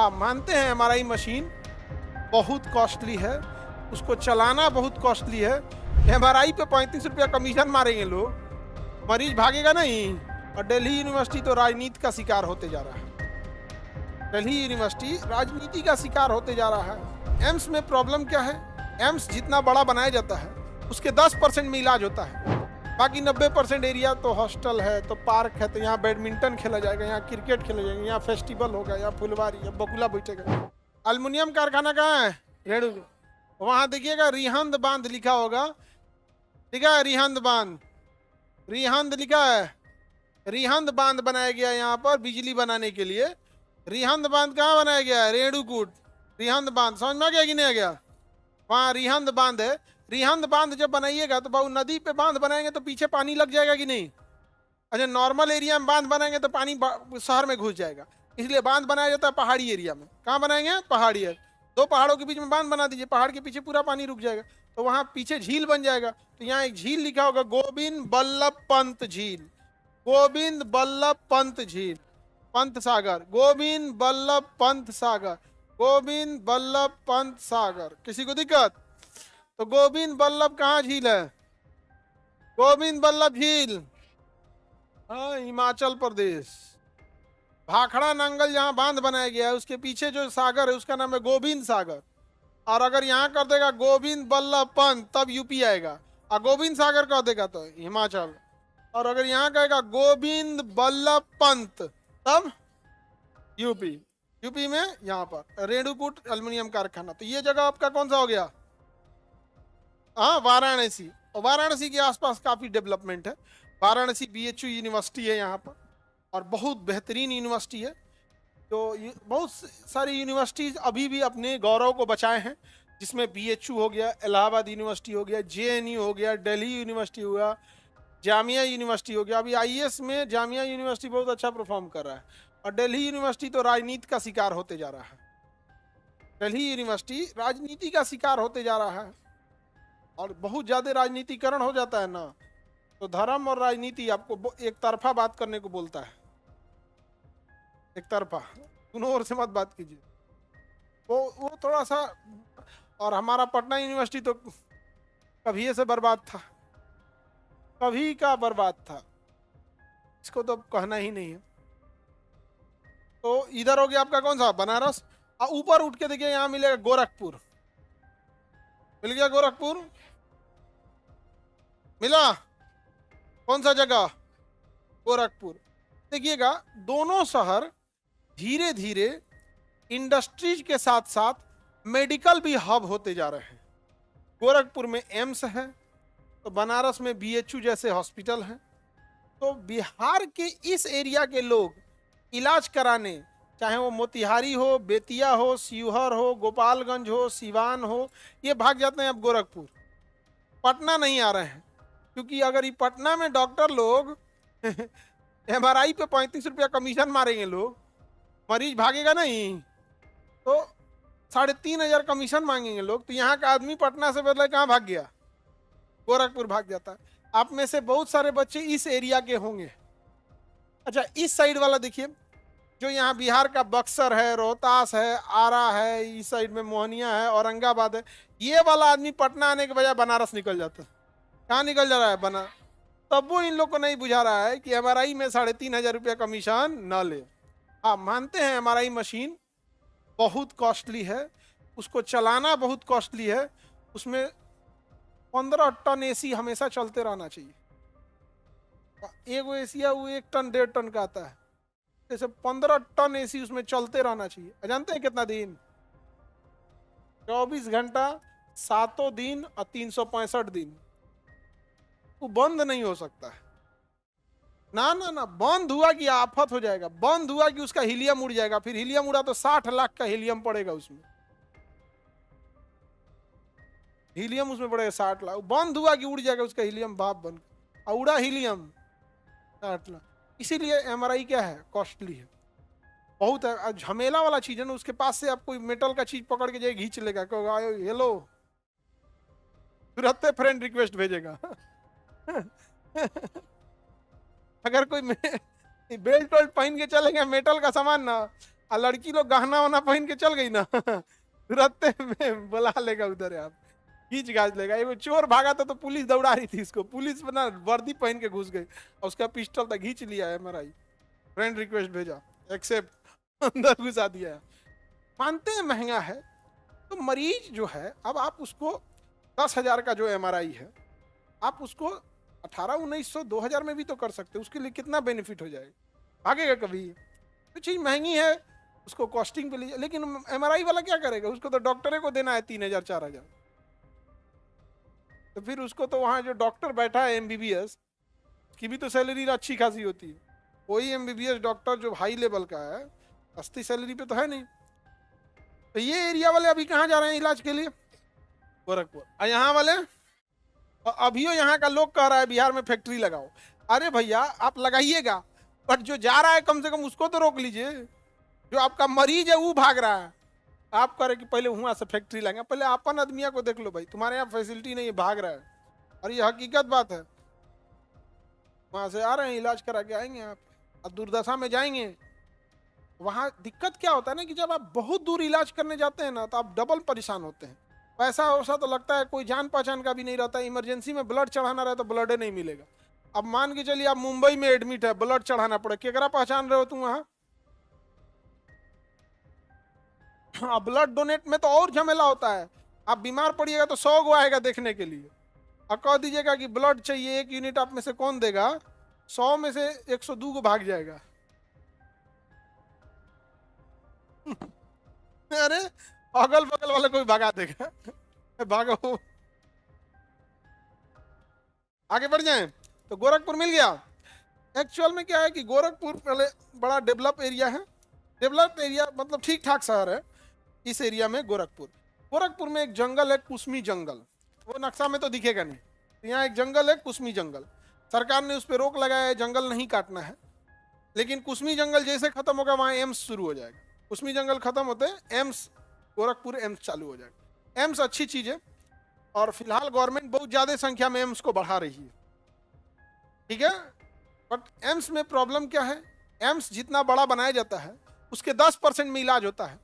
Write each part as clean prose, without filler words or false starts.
आप मानते हैं एमआरआई मशीन बहुत कॉस्टली है, उसको चलाना बहुत कॉस्टली है। एमआरआई पे 35 रुपया कमीशन मारेंगे लोग, मरीज भागेगा नहीं। और दिल्ली यूनिवर्सिटी तो राजनीति का शिकार होते जा रहा है। दिल्ली यूनिवर्सिटी राजनीति का शिकार होते जा रहा है। एम्स में प्रॉब्लम क्या है? एम्स जितना बड़ा बनाया जाता है उसके 10% में इलाज होता है, बाकी 90% एरिया तो हॉस्टल है, तो पार्क है, तो यहाँ बैडमिंटन खेला जाएगा, यहाँ क्रिकेट खेला जाएगा, यहाँ फेस्टिवल होगा, यहाँ फुलवारी, यहाँ बकुला बैठेगा। अल्मुनियम कारखाना कहाँ है? रेणु, वहां देखिएगा रिहंद बांध लिखा होगा, लिखा है रिहंद बांध, रिहंद लिखा है। रिहंद बांध बनाया गया यहाँ पर बिजली बनाने के लिए। रिहंद बांध कहाँ बनाया गया है? रेणुकूट रिहंद बांध, समझ में आ गया कि नहीं आ गया? वहाँ रिहंद बांध है। रिहंद बांध जब बनाइएगा तो बाबू नदी पे बांध बनाएंगे तो पीछे पानी लग जाएगा कि नहीं? अच्छा, नॉर्मल एरिया में बांध बनाएंगे तो पानी शहर में घुस जाएगा, इसलिए बांध बनाया जाता है पहाड़ी एरिया में। कहाँ बनाएंगे? पहाड़ी है। दो पहाड़ों के बीच में बांध बना दीजिए, पहाड़ के पीछे पूरा पानी रुक जाएगा, तो वहां पीछे झील बन जाएगा। तो यहाँ एक झील लिखा होगा, गोविंद बल्लभ पंत झील, गोविंद बल्लभ पंत झील, पंत सागर, गोविंद बल्लभ पंत सागर, गोविंद बल्लभ पंत सागर। किसी को दिक्कत? तो गोविंद बल्लभ कहाँ झील है? गोविंद बल्लभ झील, हाँ, हिमाचल प्रदेश। भाखड़ा नांगल जहां बांध बनाया गया है उसके पीछे जो सागर है उसका नाम है गोविंद सागर। और अगर यहाँ कर देगा गोविंद बल्लभ पंत तब यूपी आएगा, और गोविंद सागर कर देगा तो हिमाचल। और अगर यहाँ कहेगा गोविंद बल्लभ पंत तब यूपी। यूपी में यहाँ पर रेणुकूट एल्युमिनियम कारखाना। तो ये जगह आपका कौन सा हो गया? हाँ, वाराणसी। और वाराणसी के आसपास काफी डेवलपमेंट है। वाराणसी बीएचयू यूनिवर्सिटी है यहाँ पर, और बहुत बेहतरीन यूनिवर्सिटी है। तो बहुत सारी यूनिवर्सिटीज अभी भी अपने गौरव को बचाए हैं, जिसमें बीएचयू हो गया, इलाहाबाद यूनिवर्सिटी हो गया, जेएनयू हो गया, दिल्ली यूनिवर्सिटी हुआ, जामिया यूनिवर्सिटी हो गया। अभी आईएएस में जामिया यूनिवर्सिटी बहुत अच्छा परफॉर्म कर रहा है। और दिल्ली यूनिवर्सिटी तो राजनीति का शिकार होते जा रहा है। दिल्ली यूनिवर्सिटी राजनीति का शिकार होते जा रहा है, और बहुत ज्यादा राजनीतिकरण हो जाता है ना, तो धर्म और राजनीति आपको एक तरफा बात करने को बोलता है। एक तरफा, दोनों ओर से मत बात कीजिए, वो थोड़ा सा। और हमारा पटना यूनिवर्सिटी तो कभी से बर्बाद था, कभी का बर्बाद था, इसको तो कहना ही नहीं है। तो इधर हो गया आपका कौन सा? बनारस। और ऊपर उठ के देखिए, यहाँ मिलेगा गोरखपुर, मिल गया गोरखपुर, मिला। कौन सा जगह? गोरखपुर। देखिएगा, दोनों शहर धीरे धीरे इंडस्ट्रीज के साथ साथ मेडिकल भी हब होते जा रहे हैं। गोरखपुर में एम्स है, तो बनारस में बीएचयू जैसे हॉस्पिटल हैं। तो बिहार के इस एरिया के लोग इलाज कराने, चाहे वो मोतिहारी हो, बेतिया हो, शिवहर हो, गोपालगंज हो, सिवान हो, ये भाग जाते हैं अब गोरखपुर। पटना नहीं आ रहे हैं, क्योंकि अगर ये पटना में डॉक्टर लोग एमआरआई पे 35 रुपया कमीशन मारेंगे लोग, मरीज भागेगा नहीं, तो 3,500 कमीशन मांगेंगे लोग, तो यहाँ का आदमी पटना से बदले कहाँ भाग गया? गोरखपुर भाग जाता है। आप में से बहुत सारे बच्चे इस एरिया के होंगे। अच्छा, इस साइड वाला देखिए, जो यहाँ बिहार का बक्सर है, रोहतास है, आरा है, इस साइड में मोहनिया है, औरंगाबाद है, ये वाला आदमी पटना आने के बजाय बनारस निकल जाता है। कहाँ निकल जा रहा है? बना। तब वो इन लोग को नहीं बुझा रहा है कि एमआरआई में 3,500 रुपया कमीशन न ले। हाँ, मानते हैं एमआरआई मशीन बहुत कॉस्टली है, उसको चलाना बहुत कॉस्टली है, उसमें 15 टन एसी हमेशा चलते रहना चाहिए। एगो एसी है वो 1 टन 1.5 टन का आता है, जैसे 15 टन एसी उसमें चलते रहना चाहिए। जानते हैं कितना दिन? 24 घंटा, 7 दिन और 365 दिन। वो बंद नहीं हो सकता है। ना ना ना, बंद हुआ कि आफत हो जाएगा, बंद हुआ कि उसका हीलियम उड़ जाएगा, फिर हीलियम उड़ा तो 60 लाख का हीलियम पड़ेगा उसमें, हीलियम उसमें पड़ेगा 60 लाख। बंद हुआ कि उड़ जाएगा उसका हीलियम भाप बन, और उड़ा हीलियम 60 लाख। इसीलिए एमआरआई क्या है? कॉस्टली है, बहुत है, झमेला वाला चीज है ना। उसके पास से आप कोई मेटल का चीज पकड़ के जाए घींच लेगा, कहोगा हेलो, तुरंत फ्रेंड रिक्वेस्ट भेजेगा। अगर कोई बेल्ट वेल्ट पहन के चलेगा मेटल का सामान ना, और लड़की लोग गहना वना पहन के चल गई ना तुरंत में बुला लेगा उधर, आप खींच गाज लेगा। ये चोर भागा था तो पुलिस दौड़ा रही थी इसको, पुलिस बना वर्दी पहन के घुस गई और उसका पिस्टल था, खींच लिया है MRI, फ्रेंड रिक्वेस्ट भेजा, एक्सेप्ट, अंदर घुसा दिया है। मानते हैं महंगा है, तो मरीज जो है, अब आप उसको 10,000 का जो MRI है, आप उसको 1800, 1900, 2000 में भी तो कर सकते हो। उसके लिए कितना बेनिफिट हो जाएगा, भागेगा कभी? तो चीज महंगी है, उसको कॉस्टिंग पे लीजिए। लेकिन MRI वाला क्या करेगा, उसको तो डॉक्टरे को देना है 3000, 4000, तो फिर उसको तो वहां जो डॉक्टर बैठा है MBBS की भी तो सैलरी अच्छी खासी होती है। कोई MBBS डॉक्टर जो हाई लेवल का है सस्ती सैलरी पे तो है नहीं। तो ये एरिया वाले अभी कहाँ जा रहे हैं इलाज के लिए? गोरखपुर। और यहाँ वाले अभियो यहाँ का लोग कह रहा है बिहार में फैक्ट्री लगाओ। अरे भैया आप लगाइएगा, बट जो जा रहा है कम से कम उसको तो रोक लीजिए। जो आपका मरीज है वो भाग रहा है, आप कह रहे कि पहले वहां से फैक्ट्री लाएंगे। पहले अपन आदमिया को देख लो भाई, तुम्हारे यहाँ फैसिलिटी नहीं है, भाग रहा है। और ये हकीकत बात है, वहां से आ रहे हैं इलाज करा के आएंगे आप, अब दुर्दशा में जाएंगे। वहां दिक्कत क्या होता है ना कि जब आप बहुत दूर इलाज करने जाते हैं ना तो आप डबल परेशान होते हैं। पैसा वैसा तो लगता है, कोई जान पहचान का भी नहीं रहता। इमरजेंसी में ब्लड चढ़ाना रहे तो ब्लड नहीं मिलेगा। अब मान के चलिए आप मुंबई में एडमिट है, ब्लड चढ़ाना पड़े, केकरा पहचान रहे हो तुम वहां? ब्लड डोनेट में तो और झमेला होता है। आप बीमार पड़िएगा तो 100 गो आएगा देखने के लिए, और कह दीजिएगा कि ब्लड चाहिए 1 यूनिट, आप में से कौन देगा? 100 में से 102 को भाग जाएगा। अरे अगल बगल वाले कोई भगा देगा। भागो, आगे बढ़ जाएं। तो गोरखपुर मिल गया। एक्चुअल में क्या है कि गोरखपुर पहले बड़ा डेवलप एरिया है, डेवलप एरिया मतलब ठीक ठाक शहर है। इस एरिया में गोरखपुर में एक जंगल है, कुसमी जंगल, वो नक्शा में तो दिखेगा नहीं। तो यहाँ एक जंगल है कुसमी जंगल, सरकार ने उस पर रोक लगाया है, जंगल नहीं काटना है। लेकिन कुसमी जंगल जैसे खत्म होगा वहाँ एम्स शुरू हो जाएगा। कुसमी जंगल खत्म होते हैं एम्स, गोरखपुर एम्स चालू हो जाएगा। एम्स अच्छी चीज है, और फिलहाल गवर्नमेंट बहुत ज्यादा संख्या में एम्स को बढ़ा रही है, ठीक है। बट एम्स में प्रॉब्लम क्या है, एम्स जितना बड़ा बनाया जाता है उसके 10% में इलाज होता है।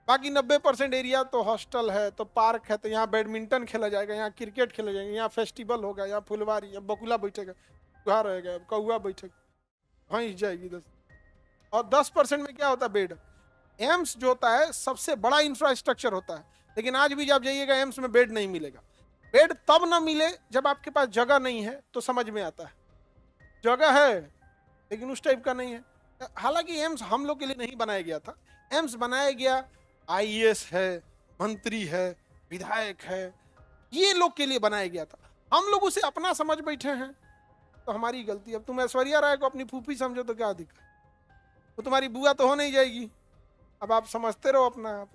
बाकी 90% एरिया तो हॉस्टल है, तो पार्क है, तो यहाँ बैडमिंटन खेला जाएगा, यहाँ क्रिकेट खेला जाएगा, यहाँ फेस्टिवल होगा, यहाँ फुलवारी, यहाँ बकुला बैठेगा, वहाँ रहेगा, कौआ बैठेगा, भैंस जाएगी 10। और 10% में क्या होता है, बेड। एम्स जो होता है सबसे बड़ा इंफ्रास्ट्रक्चर होता है, लेकिन आज भी जब जाइएगा एम्स में बेड नहीं मिलेगा। बेड तब ना मिले जब आपके पास जगह नहीं है, तो समझ में आता है। जगह है लेकिन उस टाइप का नहीं है। हालांकि एम्स हम लोग के लिए नहीं बनाया गया था, एम्स बनाया गया IAS है, मंत्री है, विधायक है, ये लोग के लिए बनाया गया था। हम लोग उसे अपना समझ बैठे हैं, तो हमारी गलती। अब तुम ऐश्वर्या राय को अपनी फूफी समझो तो क्या दिक्कत, वो तुम्हारी बुआ तो हो नहीं जाएगी। अब आप समझते रहो अपना आप।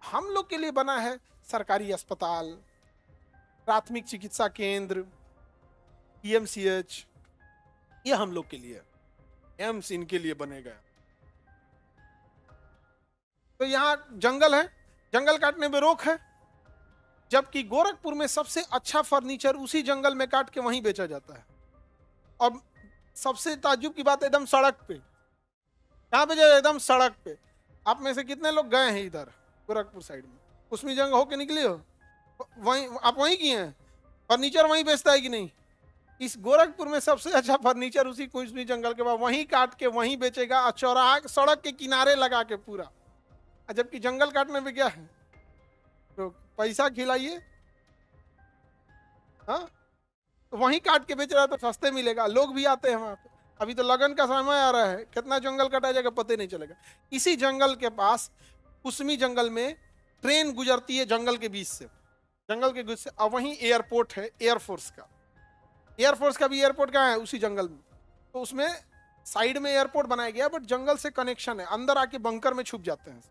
हम लोग के लिए बना है सरकारी अस्पताल, प्राथमिक चिकित्सा केंद्र, PMCH, ये हम लोग के लिए। एम्स इनके लिए बनेगा। तो यहाँ जंगल है, जंगल काटने में रोक है, जबकि गोरखपुर में सबसे अच्छा फर्नीचर उसी जंगल में काट के वहीं बेचा जाता है। और सबसे ताज्जुब की बात, एकदम सड़क पे, कहाँ पे जाए, एकदम सड़क पे। आप में से कितने लोग गए हैं इधर गोरखपुर साइड में, कुसमी जंग होके निकले हो? वहीं आप वहीं किए हैं, फर्नीचर वहीं बेचता है कि नहीं? इस गोरखपुर में सबसे अच्छा फर्नीचर उसी कुसमी जंगल के बाद वहीं काट के वहीं बेचेगा, और चौराहा सड़क के किनारे लगा के पूरा। जबकि जंगल काटने में क्या है, तो पैसा खिलाइए, हाँ, तो वहीं काट के बेच रहा है तो सस्ते मिलेगा, लोग भी आते हैं वहां पे। अभी तो लगन का समय आ रहा है, कितना जंगल कटा जाएगा पता नहीं चलेगा। इसी जंगल के पास कुसमी जंगल में ट्रेन गुजरती है जंगल के बीच से, जंगल के बीच से। और वहीं एयरपोर्ट है एयरफोर्स का, एयरफोर्स का भी एयरपोर्ट कहाँ है, उसी जंगल में। तो उसमें साइड में एयरपोर्ट बनाया गया, बट जंगल से कनेक्शन है, अंदर आके बंकर में छुप जाते हैं।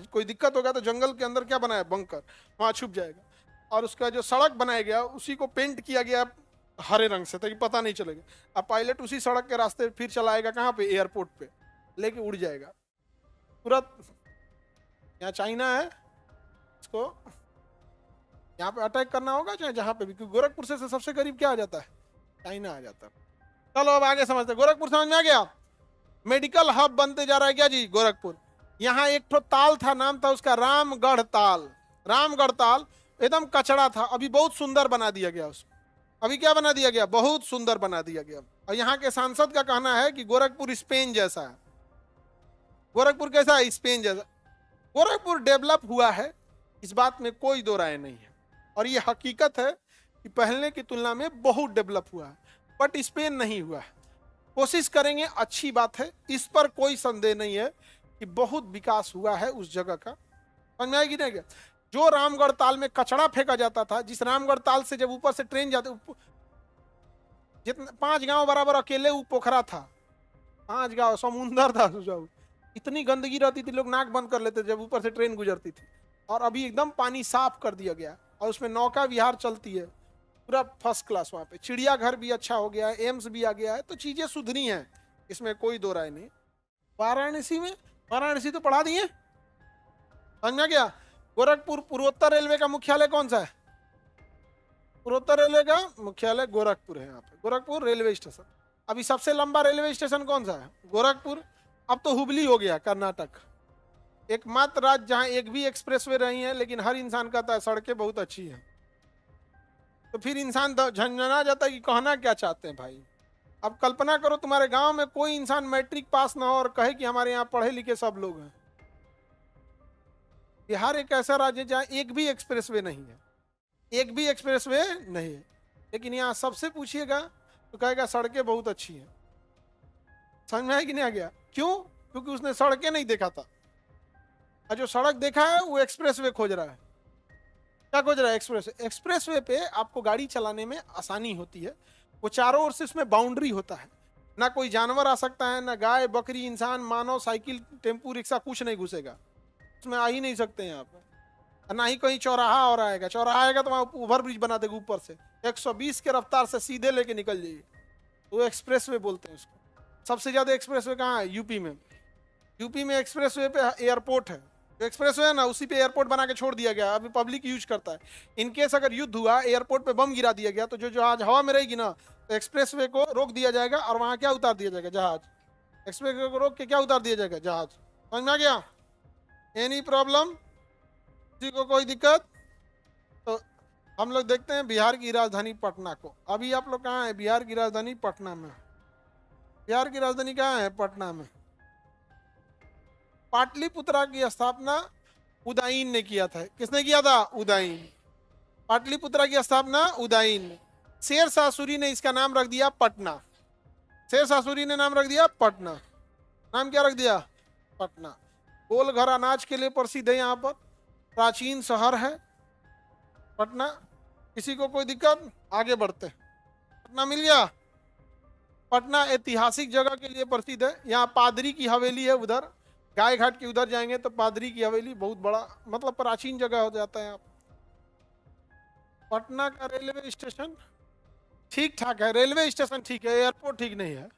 कोई दिक्कत होगा तो जंगल के अंदर क्या बनाया, बंकर, वहां छुप जाएगा। और उसका जो सड़क बनाया गया उसी को पेंट किया गया हरे रंग से, ताकि पता नहीं चलेगा। अब पायलट उसी सड़क के रास्ते फिर चलाएगा, कहाँ पे, एयरपोर्ट पे लेके उड़ जाएगा तुरंत। यहाँ चाइना है, इसको यहाँ पे अटैक करना होगा, चाहे जहाँ पे भी, क्योंकि गोरखपुर से सबसे करीब क्या आ जाता है, चाइना आ जाता है। चलो अब आगे समझते, गोरखपुर समझ में आ गया। मेडिकल हब बनते जा रहा है क्या जी गोरखपुर। यहाँ एक ठो ताल था, नाम था उसका रामगढ़ ताल। रामगढ़ ताल एकदम कचड़ा था, अभी बहुत सुंदर बना दिया गया उसको। अभी क्या बना दिया गया, बहुत सुंदर बना दिया गया। और यहाँ के सांसद का कहना है कि गोरखपुर स्पेन जैसा है। गोरखपुर कैसा है, स्पेन जैसा। गोरखपुर डेवलप हुआ है, इस बात में कोई दो राय नहीं है, और ये हकीकत है कि पहले की तुलना में बहुत डेवलप हुआ है, बट स्पेन नहीं हुआ है। कोशिश करेंगे, अच्छी बात है, इस पर कोई संदेह नहीं है कि बहुत विकास हुआ है उस जगह का। समझ में आएगी नहीं क्या। जो रामगढ़ ताल में कचड़ा फेंका जाता था, जिस रामगढ़ ताल से जब ऊपर से ट्रेन जाते, जितने 5 गांव बराबर अकेले वो पोखरा था, 5 गांव समुंदर था सब। इतनी गंदगी रहती थी, लोग नाक बंद कर लेते जब ऊपर से ट्रेन गुजरती थी। और अभी एकदम पानी साफ कर दिया गया, और उसमें नौका विहार चलती है, पूरा फर्स्ट क्लास। वहाँ पे चिड़ियाघर भी अच्छा हो गया है, एम्स भी आ गया है, तो चीजें सुधरी हैं, इसमें कोई दो राय नहीं। वाराणसी में, वाराणसी तो पढ़ा दिए, समझ में गया। गोरखपुर पूर्वोत्तर रेलवे का मुख्यालय कौन सा है, पूर्वोत्तर रेलवे का मुख्यालय गोरखपुर है। यहाँ पे गोरखपुर रेलवे स्टेशन। अभी सबसे लंबा रेलवे स्टेशन कौन सा है, गोरखपुर। अब तो हुबली हो गया, कर्नाटक। एकमात्र राज्य जहाँ एक भी एक्सप्रेसवे रही है, लेकिन हर इंसान कहता है सड़कें बहुत अच्छी हैं। तो फिर इंसान झंझना जाता है कि कहना क्या चाहते हैं भाई। अब कल्पना करो तुम्हारे गांव में कोई इंसान मैट्रिक पास ना हो और कहे कि हमारे यहाँ पढ़े लिखे सब लोग हैं। बिहार एक ऐसा राज्य है जहाँ एक भी एक्सप्रेसवे नहीं है, एक भी एक्सप्रेसवे नहीं है, लेकिन यहाँ सबसे पूछिएगा तो कहेगा सड़कें बहुत अच्छी हैं। समझ में आया कि नहीं आ गया। क्यों, क्योंकि उसने सड़कें नहीं देखा था, और जो सड़क देखा है वो एक्सप्रेसवे खोज रहा है। क्या खोज रहा है, एक्सप्रेसवे। एक्सप्रेसवे पे आपको गाड़ी चलाने में आसानी होती है, वो चारों ओर से उसमें बाउंड्री होता है, ना कोई जानवर आ सकता है, ना गाय बकरी इंसान मानव साइकिल टेम्पू रिक्शा कुछ नहीं घुसेगा उसमें, आ ही नहीं सकते हैं आप। ना ही कहीं चौराहा और आएगा, चौराहा आएगा तो वहाँ ओवर ब्रिज बना देगा ऊपर से, 120 के रफ्तार से सीधे लेके निकल जाइए, वो एक्सप्रेसवे बोलते हैं उसको। सबसे ज्यादा एक्सप्रेसवे कहाँ है, यूपी में। यूपी में एक्सप्रेसवे पे एयरपोर्ट है, जो एक्सप्रेसवे है ना उसी पे एयरपोर्ट बना के छोड़ दिया गया, अभी पब्लिक यूज करता है। इनकेस अगर युद्ध हुआ, एयरपोर्ट पे बम गिरा दिया गया, तो जो जहाज हवा में रहेगी ना, तो एक्सप्रेसवे को रोक दिया जाएगा, और वहाँ क्या उतार दिया जाएगा, जहाज। एक्सप्रेसवे को रोक के क्या उतार दिया जाएगा, जहाज। समझ में आ गया। एनी प्रॉब्लम, किसी को कोई दिक्कत। तो हम लोग देखते हैं बिहार की राजधानी पटना को। अभी आप लोग कहाँ है, बिहार की राजधानी पटना में। बिहार की राजधानी कहाँ है, पटना में। पाटलिपुत्रा की स्थापना उदयन ने किया था। किसने किया था, उदयन। पाटलिपुत्रा की स्थापना उदयन। शेरशाह सूरी ने इसका नाम रख दिया पटना। शेरशाह सूरी ने नाम रख दिया पटना। नाम क्या रख दिया, पटना। गोल घर अनाज के लिए प्रसिद्ध है, यहाँ पर प्राचीन शहर है पटना। किसी को कोई दिक्कत, आगे बढ़ते। पटना मिल गया। पटना ऐतिहासिक जगह के लिए प्रसिद्ध है। यहाँ पादरी की हवेली है, उधर गाय घाट के उधर जाएंगे तो पादरी की हवेली, बहुत बड़ा मतलब प्राचीन जगह हो जाता है। आप पटना का रेलवे स्टेशन ठीक ठाक है, रेलवे स्टेशन ठीक है, एयरपोर्ट ठीक नहीं है।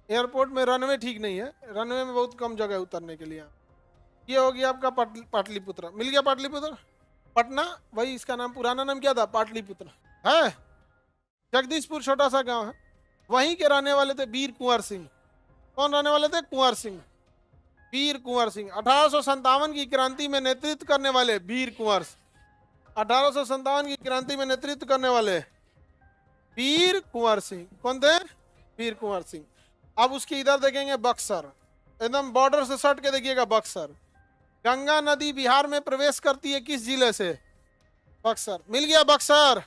एयरपोर्ट में रनवे ठीक नहीं है, रनवे में बहुत कम जगह उतरने के लिए। ये हो गया आपका पाटलिपुत्र। मिल गया पाटलिपुत्र। पटना वही, इसका नाम पुराना नाम क्या था, पाटलिपुत्र है। जगदीशपुर छोटा सा गांव है, वहीं के रहने वाले थे वीर कुंवर सिंह। कौन रहने वाले थे, कुंवर सिंह, वीर कुंवर सिंह। 1857 की क्रांति में नेतृत्व करने वाले वीर कुंवर। 1857 की क्रांति में नेतृत्व करने वाले वीर कुंवर सिंह। कौन थे, वीर कुंवर सिंह। अब उसके इधर देखेंगे बक्सर, एकदम बॉर्डर से सट के देखिएगा बक्सर। गंगा नदी बिहार में प्रवेश करती है किस जिले से, बक्सर। मिल गया बक्सर।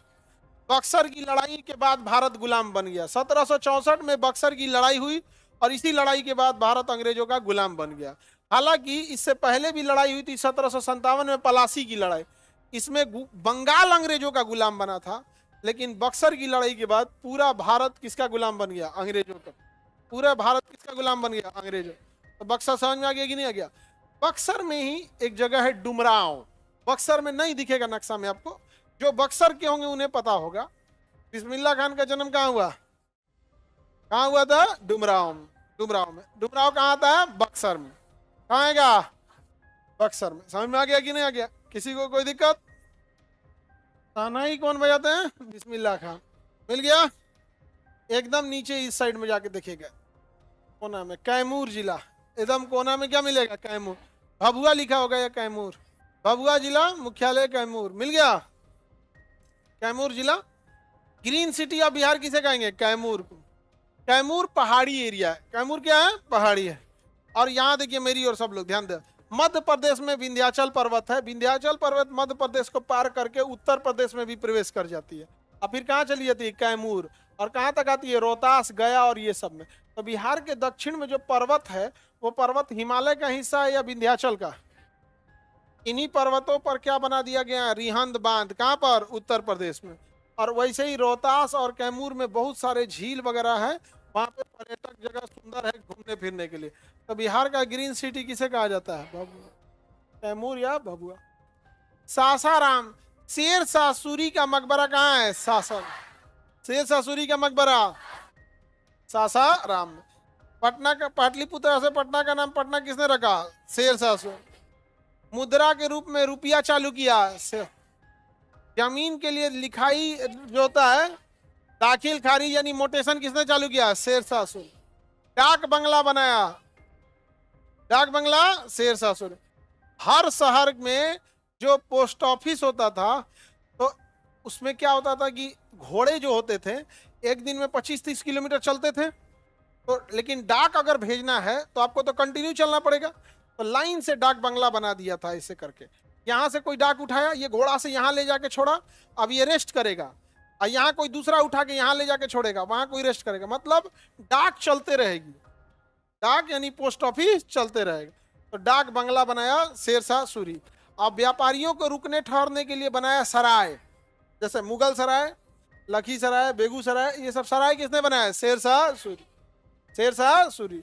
बक्सर की लड़ाई के बाद भारत गुलाम बन गया। 1764 में बक्सर की लड़ाई हुई, और इसी लड़ाई के बाद भारत अंग्रेजों का गुलाम बन गया। हालांकि इससे पहले भी लड़ाई हुई थी 1757 में, पलासी की लड़ाई। इसमें बंगाल अंग्रेजों का गुलाम बना था, लेकिन बक्सर की लड़ाई के बाद पूरा भारत किसका गुलाम बन गया, अंग्रेजों का। पूरा भारत किसका गुलाम बन गया, अंग्रेजों। तो बक्सर समझ में आ गया कि नहीं आ गया। बक्सर में ही एक जगह है डुमरांव। बक्सर में नहीं दिखेगा नक्शा में आपको, जो बक्सर के होंगे उन्हें पता होगा। बिस्मिल्लाह खान का जन्म कहाँ हुआ, कहाँ हुआ था, डुमरांव में। डुमरांव में, डुमरांव कहाँ आता है, बक्सर में। कहाँ आएगा, बक्सर में। समझ में आ गया कि नहीं आ गया। किसी को कोई दिक्कत। तानाई कौन बजाते हैं, बिस्मिल्लाह खान। मिल गया। एकदम नीचे इस साइड में जाके देखिएगा, कोना में कैमूर जिला, एकदम कोना में क्या मिलेगा? कैमूर। भभुआ लिखा होगा या कैमूर? भभुआ जिला मुख्यालय कैमूर, मिल गया। कैमूर जिला। ग्रीन सिटी ऑफ बिहार किसे कहेंगे? कैमूर को। कैमूर पहाड़ी एरिया है। कैमूर क्या है? पहाड़ी है। और यहाँ देखिए मेरी और सब लोग ध्यान दें, मध्य प्रदेश में विंध्याचल पर्वत है। विंध्याचल पर्वत मध्य प्रदेश को पार करके उत्तर प्रदेश में भी प्रवेश कर जाती है। अब फिर कहाँ चली जाती है? कैमूर। और कहाँ तक आती है? रोहतास, गया और ये सब में। तो बिहार के दक्षिण में जो पर्वत है वो पर्वत हिमालय का हिस्सा है या विंध्याचल का? इन्हीं पर्वतों पर क्या बना दिया गया? रिहंद बांध। कहाँ पर? उत्तर प्रदेश में। और वैसे ही रोहतास और कैमूर में बहुत सारे झील वगैरह है, वहां पे पर्यटक जगह सुंदर है घूमने फिरने के लिए। तो बिहार का ग्रीन सिटी किसे कहा जाता है? भभुआ, कैमूर या भभुआ। सासाराम, शेरशाह सूरी का मकबरा कहाँ है? सासाराम। शेरशाह सूरी का मकबरा सासाराम। पटना का, पाटलिपुत्र से पटना का नाम पटना किसने रखा? शेरशाह सूरी। मुद्रा के रूप में रुपया चालू किया। जमीन के लिए लिखाई जो होता है, दाखिल खारिज यानी मोटेशन किसने चालू किया? शेरशाह सूरी। डाक बंगला बनाया, डाक बंगला शेरशाह सूरी। हर शहर में जो पोस्ट ऑफिस होता था तो उसमें क्या होता था कि घोड़े जो होते थे एक दिन में 25-30 किलोमीटर चलते थे। तो लेकिन डाक अगर भेजना है तो आपको तो कंटिन्यू चलना पड़ेगा, तो लाइन से डाक बंगला बना दिया था ऐसे करके। यहाँ से कोई डाक उठाया, ये घोड़ा से यहाँ ले जाके छोड़ा, अब ये रेस्ट करेगा। और यहाँ कोई दूसरा उठा के यहाँ ले जाके छोड़ेगा, वहां कोई रेस्ट करेगा। मतलब डाक चलते रहेगी, डाक यानी पोस्ट ऑफिस चलते रहेगा। तो डाक बंगला बनाया शेरशाह सूरी। अब व्यापारियों को रुकने ठहरने के लिए बनाया सराय, जैसे मुगल सराय, लखीसराय, बेगूसराय, ये सब सराय किसने बनाया? Sher Shah Suri. Sher Shah Suri.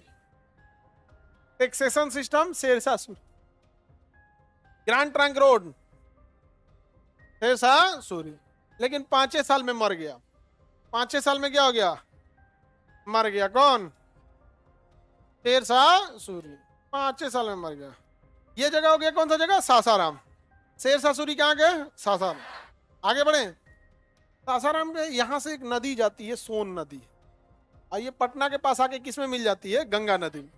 Taxation system Sher Shah Suri. Grand Trunk Road Sher Shah Suri. लेकिन 5 साल में मर गया। 5 साल में क्या हो गया? मर गया। कौन? शेरशाह सूरी। 5 साल में मर गया। ये जगह हो गया कौन सा जगह? सासाराम। शेरशाह सूरी कहाँ गए? सासाराम। आगे बढ़े। सासाराम में यहां से एक नदी जाती है, सोन नदी। और ये पटना के पास आके किसमें मिल जाती है? गंगा नदी में।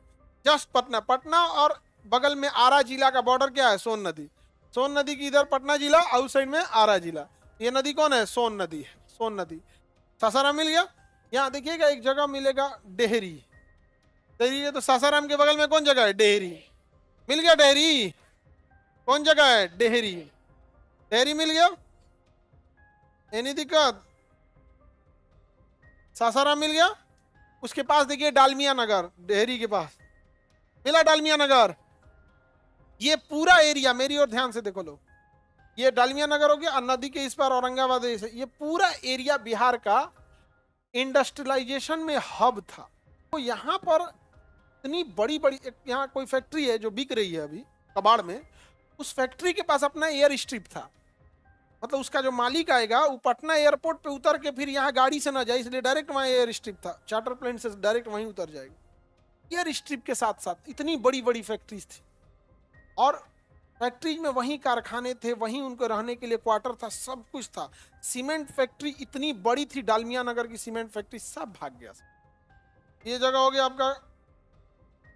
जस्ट पटना, पटना और बगल में आरा जिला का बॉर्डर क्या है? सोन नदी। सोन नदी की इधर पटना जिला, आउट साइड में आरा जिला। ये नदी कौन है? सोन नदी है। सोन नदी। सासाराम मिल गया। यहाँ देखिएगा एक जगह मिलेगा डेहरी। डेहरी है तो सासाराम के बगल में कौन जगह है? डेहरी। मिल गया डेहरी। कौन जगह है? डेहरी। डेहरी मिल गया। एनी दिक्कत? सासाराम मिल गया। उसके पास देखिए डालमिया नगर, डेहरी के पास मिला डालमिया नगर। ये पूरा एरिया मेरी और ध्यान से देखो लोग, ये डालमिया नगर हो गया और नदी के इस पार औरंगाबाद। ये पूरा एरिया बिहार का इंडस्ट्रियलाइजेशन में हब था। तो यहाँ पर इतनी बड़ी बड़ी, यहाँ कोई फैक्ट्री है जो बिक रही है अभी कबाड़ में, उस फैक्ट्री के पास अपना एयर स्ट्रिप था। मतलब उसका जो मालिक आएगा वो पटना एयरपोर्ट पे उतर के फिर यहाँ गाड़ी से ना जाए, इसलिए डायरेक्ट वहाँ एयर स्ट्रिप था। चार्टर प्लेन से डायरेक्ट वहीं उतर जाएगी। एयर स्ट्रिप के साथ साथ इतनी बड़ी बड़ी फैक्ट्रीज थी, और फैक्ट्रीज में वहीं कारखाने थे, वहीं उनको रहने के लिए क्वार्टर था, सब कुछ था। सीमेंट फैक्ट्री इतनी बड़ी थी, डालमिया नगर की सीमेंट फैक्ट्री, सब भाग गया। ये जगह हो गया आपका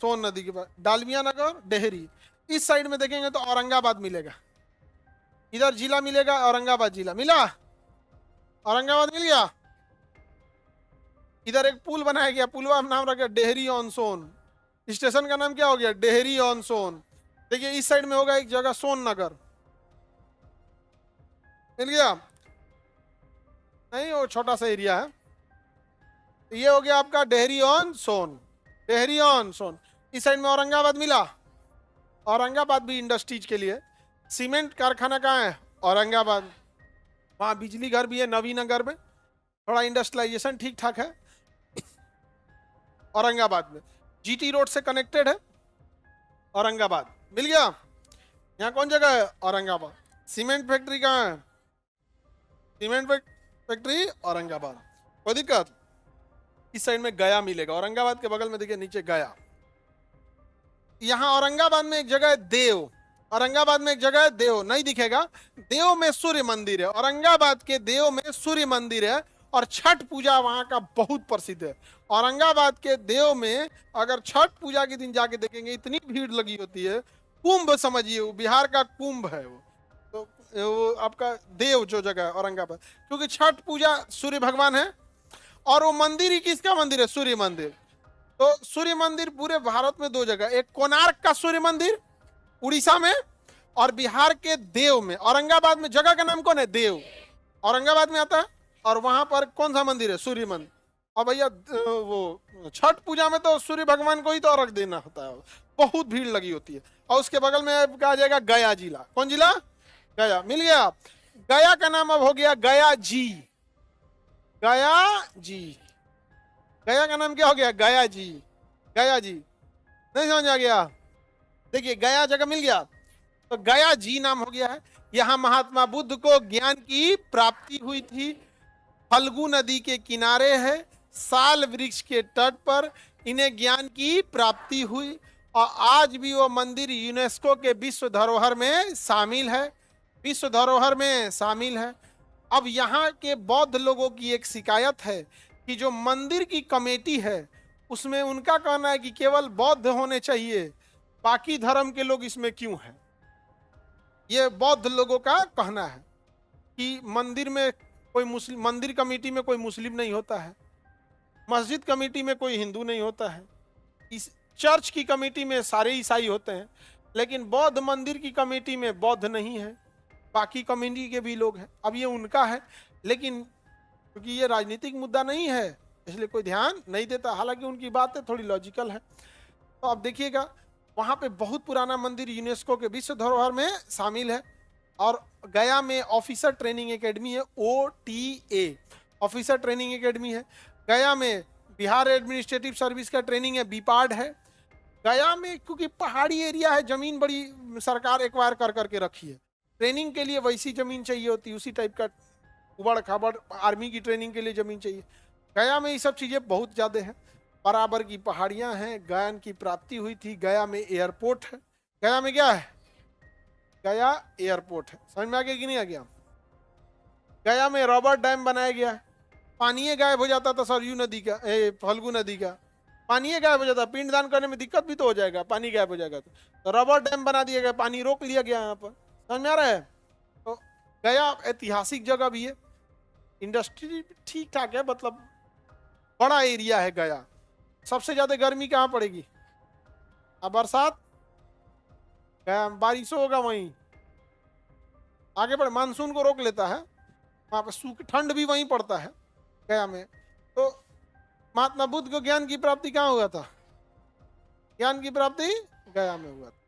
सोन नदी के पास, डालमिया नगर, डेहरी। इस साइड में देखेंगे तो औरंगाबाद मिलेगा, इधर जिला मिलेगा औरंगाबाद जिला। मिला? औरंगाबाद मिल गया। इधर एक पुल बनाया गया, पुल का नाम रखा डेहरी ऑन सोन। स्टेशन का नाम क्या हो गया? डेहरी ऑन सोन। देखिए इस साइड में होगा एक जगह सोन नगर। मिल गया? नहीं, वो छोटा सा एरिया है। ये हो गया आपका डेहरी ऑन सोन। डेहरी ऑन सोन। इस साइड में औरंगाबाद मिला। औरंगाबाद भी इंडस्ट्रीज के लिए। सीमेंट कारखाना कहाँ है? औरंगाबाद। वहाँ बिजली घर भी है नवीनगर में, थोड़ा इंडस्ट्रियलाइजेशन ठीक ठाक है औरंगाबाद में। जीटी रोड से कनेक्टेड है औरंगाबाद। मिल गया? यहाँ कौन जगह है? औरंगाबाद। सीमेंट फैक्ट्री कहाँ है? Cement factory Aurangabad. कोई दिक्कत? इस साइड में गया मिलेगा, औरंगाबाद के बगल में देखिए नीचे गया। यहाँ औरंगाबाद में एक जगह है देव। औरंगाबाद में एक जगह है देव, नहीं दिखेगा। देव में सूर्य मंदिर है। औरंगाबाद के देव में सूर्य मंदिर है, और छठ पूजा वहां का बहुत प्रसिद्ध है। औरंगाबाद के देव में अगर छठ पूजा के दिन जाके देखेंगे इतनी भीड़ लगी होती है, कुंभ समझिए, वो बिहार का कुंभ है वो। तो वो आपका देव जो जगह है औरंगाबाद, क्योंकि छठ पूजा सूर्य भगवान है और वो मंदिर ही किसका मंदिर है? सूर्य मंदिर। तो सूर्य मंदिर पूरे भारत में दो जगह, एक कोणार्क का सूर्य मंदिर उड़ीसा में और बिहार के देव में। औरंगाबाद में जगह का नाम कौन है? देव, औरंगाबाद में आता है। और वहां पर कौन सा मंदिर है? सूर्य मंदिर। और भैया वो छठ पूजा में तो सूर्य भगवान को ही तो अर्घ देना होता है, बहुत भीड़ लगी होती है। और उसके बगल में कहा जाएगा गया जिला। कौन जिला? गया। मिल गया। गया का नाम अब हो गया गया जी। गया जी, गया का नाम क्या हो गया? गया जी। गया जी, नहीं समझ आ गया? देखिए गया जगह मिल गया तो गया जी नाम हो गया है। यहां महात्मा बुद्ध को ज्ञान की प्राप्ति हुई थी। फल्गु नदी के किनारे है, साल वृक्ष के तट पर इन्हें ज्ञान की प्राप्ति हुई और आज भी वो मंदिर यूनेस्को के विश्व धरोहर में शामिल है। विश्व धरोहर में शामिल है। अब यहाँ के बौद्ध लोगों की एक शिकायत है कि जो मंदिर की कमेटी है उसमें उनका कहना है कि केवल बौद्ध होने चाहिए, बाकी धर्म के लोग इसमें क्यों हैं? ये बौद्ध लोगों का कहना है कि मंदिर में कोई मुस्लिम, मंदिर कमेटी में कोई मुस्लिम नहीं होता है, मस्जिद कमेटी में कोई हिंदू नहीं होता है, इस चर्च की कमेटी में सारे ईसाई होते हैं, लेकिन बौद्ध मंदिर की कमेटी में बौद्ध नहीं है, बाकी कम्युनिटी के भी लोग हैं। अब ये उनका है, लेकिन क्योंकि ये राजनीतिक मुद्दा नहीं है इसलिए कोई ध्यान नहीं देता। हालांकि उनकी बातें थोड़ी लॉजिकल है। तो अब देखिएगा वहाँ पे बहुत पुराना मंदिर यूनेस्को के विश्व धरोहर में शामिल है। और गया में ऑफिसर ट्रेनिंग एकेडमी है, OTA ऑफिसर ट्रेनिंग एकेडमी है। गया में बिहार एडमिनिस्ट्रेटिव सर्विस का ट्रेनिंग है, बीपाड है। गया में क्योंकि पहाड़ी एरिया है, जमीन बड़ी सरकार एक्वायर कर करके रखी है, ट्रेनिंग के लिए वैसी जमीन चाहिए होती है, उसी टाइप का उबड़ खाबड़ आर्मी की ट्रेनिंग के लिए जमीन चाहिए। गया में ये सब चीज़ें बहुत ज़्यादा हैं, बराबर की पहाड़ियाँ हैं, ज्ञान की प्राप्ति हुई थी। गया में एयरपोर्ट है। गया में क्या है? गया एयरपोर्ट है। समझ में आ गया कि नहीं आ गया? गया में रॉबर्ट डैम बनाया गया है। पानी गायब हो जाता था सरयू नदी का, फल्गु नदी का पानी गायब हो जाता, पिंडदान करने में दिक्कत भी तो हो जाएगा, पानी गायब हो जाएगा। तो रॉबर्ट डैम बना दिया गया, पानी रोक लिया गया यहाँ पर। समझ में आ रहा है? तो गया ऐतिहासिक जगह भी है, इंडस्ट्री ठीक ठाक है, मतलब बड़ा एरिया है गया। सबसे ज्यादा गर्मी कहाँ पड़ेगी? अब बरसात, गया बारिश होगा, वहीं आगे बढ़े मानसून को रोक लेता है, वहां पर सूख ठंड भी वहीं पड़ता है गया में। तो महात्मा बुद्ध को ज्ञान की प्राप्ति कहाँ हुआ था? ज्ञान की प्राप्ति गया में हुआ था।